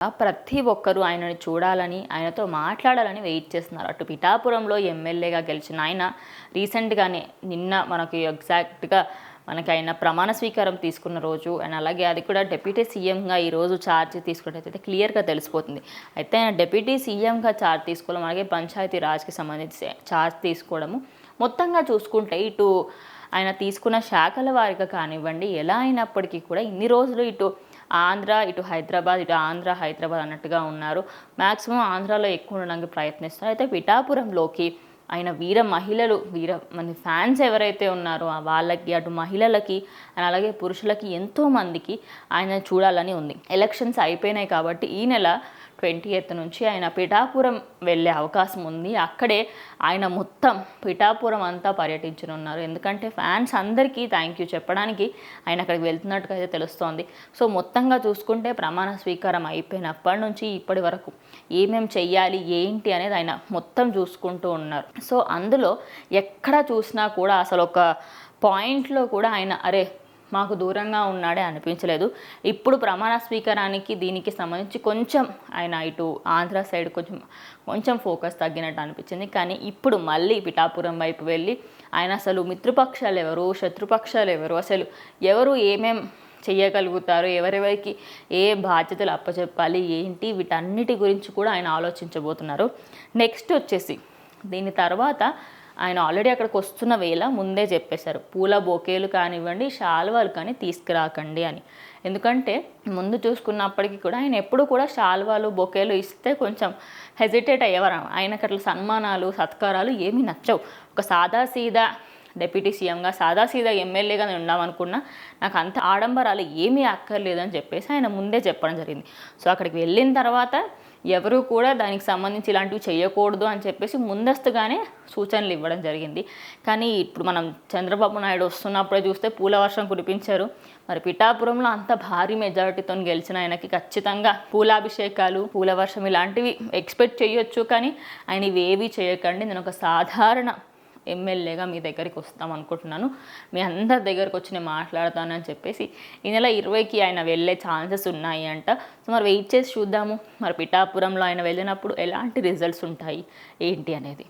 ప్రతి ఒక్కరూ ఆయనని చూడాలని, ఆయనతో మాట్లాడాలని వెయిట్ చేస్తున్నారు. అటు పిఠాపురంలో ఎమ్మెల్యేగా గెలిచిన ఆయన రీసెంట్గానే నిన్న మనకి ఎగ్జాక్ట్గా మనకి ఆయన ప్రమాణ స్వీకారం తీసుకున్న రోజు అండ్ అలాగే అది కూడా డిప్యూటీ సీఎంగా ఈరోజు ఛార్జ్ తీసుకున్నట్టయితే క్లియర్గా తెలిసిపోతుంది. అయితే ఆయన డిప్యూటీ సీఎంగా ఛార్జ్ తీసుకోవడం అలాగే పంచాయతీ రాజ్కి సంబంధించి ఛార్జ్ తీసుకోవడము మొత్తంగా చూసుకుంటే ఇటు ఆయన తీసుకున్న శాఖల వారిగా కానివ్వండి, ఎలా అయినప్పటికీ కూడా ఇన్ని రోజులు ఇటు ఆంధ్ర ఇటు హైదరాబాద్, ఇటు ఆంధ్ర హైదరాబాద్ అన్నట్టుగా ఉన్నారు. మ్యాక్సిమం ఆంధ్రాలో ఎక్కువ ఉండడానికి ప్రయత్నిస్తారు. అయితే పిఠాపురంలోకి ఆయన వీర మంది ఫ్యాన్స్ ఎవరైతే ఉన్నారో వాళ్ళకి, అటు మహిళలకి అండ్ అలాగే పురుషులకి ఎంతోమందికి ఆయన చూడాలని ఉంది. ఎలక్షన్స్ అయిపోయినాయి కాబట్టి ఈ నెల 20th నుంచి ఆయన పిఠాపురం వెళ్ళే అవకాశం ఉంది. అక్కడే ఆయన మొత్తం పిఠాపురం అంతా పర్యటించనున్నారు. ఎందుకంటే ఫ్యాన్స్ అందరికీ థ్యాంక్ యూ చెప్పడానికి ఆయన అక్కడికి వెళ్తున్నట్టుగా అయితే తెలుస్తోంది. సో మొత్తంగా చూసుకుంటే ప్రమాణ స్వీకారం అయిపోయినప్పటి నుంచి ఇప్పటి వరకు ఏమేం చెయ్యాలి ఏంటి అనేది ఆయన మొత్తం చూసుకుంటూ ఉన్నారు. సో అందులో ఎక్కడ చూసినా కూడా అసలు ఒక పాయింట్లో కూడా ఆయన మాకు దూరంగా ఉన్నాడే అనిపించలేదు. ఇప్పుడు ప్రమాణ స్వీకారానికి దీనికి సంబంధించి కొంచెం ఆయన ఇటు ఆంధ్ర సైడ్ కొంచెం ఫోకస్ తగ్గినట్టు అనిపించింది. కానీ ఇప్పుడు మళ్ళీ పిఠాపురం వైపు వెళ్ళి ఆయన అసలు మిత్రపక్షాలు ఎవరు, శత్రుపక్షాలు ఎవరు, అసలు ఎవరు ఏమేం చెయ్యగలుగుతారు, ఎవరెవరికి ఏ బాధ్యతలు అప్పచెప్పాలి ఏంటి, వీటన్నిటి గురించి కూడా ఆయన ఆలోచించబోతున్నారు. నెక్స్ట్ వచ్చేసి దీని తర్వాత ఆయన ఆల్రెడీ అక్కడికి వస్తున్న వేళ ముందే చెప్పేశారు, పూల బొకేలు కానివ్వండి, శాల్వాలు కానీ తీసుకురాకండి అని. ఎందుకంటే ముందు చూసుకున్నప్పటికీ కూడా ఆయన ఎప్పుడు కూడా శాల్వాలు బొకేలు ఇస్తే కొంచెం హెజిటేట్ అయ్యేవారు. ఆయనకు అట్లా సన్మానాలు సత్కారాలు ఏమీ నచ్చవు. ఒక సాదాసీదా డిప్యూటీ సీఎంగా సాదాసీదా ఎమ్మెల్యేగా నేను ఉండామనుకున్నా నాకు అంత ఆడంబరాలు ఏమీ అక్కర్లేదని చెప్పేసి ఆయన ముందే చెప్పడం జరిగింది. సో అక్కడికి వెళ్ళిన తర్వాత ఎవరు కూడా దానికి సంబంధించి ఇలాంటివి చేయకూడదు అని చెప్పేసి ముందస్తుగానే సూచనలు ఇవ్వడం జరిగింది. కానీ ఇప్పుడు మనం చంద్రబాబు నాయుడు వస్తున్నప్పుడే చూస్తే పూల వర్షం కురిపించారు. మరి పిఠాపురంలో అంత భారీ మెజారిటీతో గెలిచిన ఆయనకి ఖచ్చితంగా పూలాభిషేకాలు, పూల వర్షం ఇలాంటివి ఎక్స్పెక్ట్ చేయొచ్చు. కానీ ఆయన ఇవేవి చేయకండి, నేను ఒక సాధారణ ఎమ్మెల్యేగా మీ దగ్గరికి వస్తాం అనుకుంటున్నాను, మీ అందరి దగ్గరకు వచ్చి నేను మాట్లాడతానని చెప్పేసి ఈ నెల 20కి ఆయన వెళ్ళే ఛాన్సెస్ ఉన్నాయి అంట. సో మరి వెయిట్ చేసి చూద్దాము మరి పిఠాపురంలో ఆయన వెళ్ళినప్పుడు ఎలాంటి రిజల్ట్స్ ఉంటాయి ఏంటి అనేది.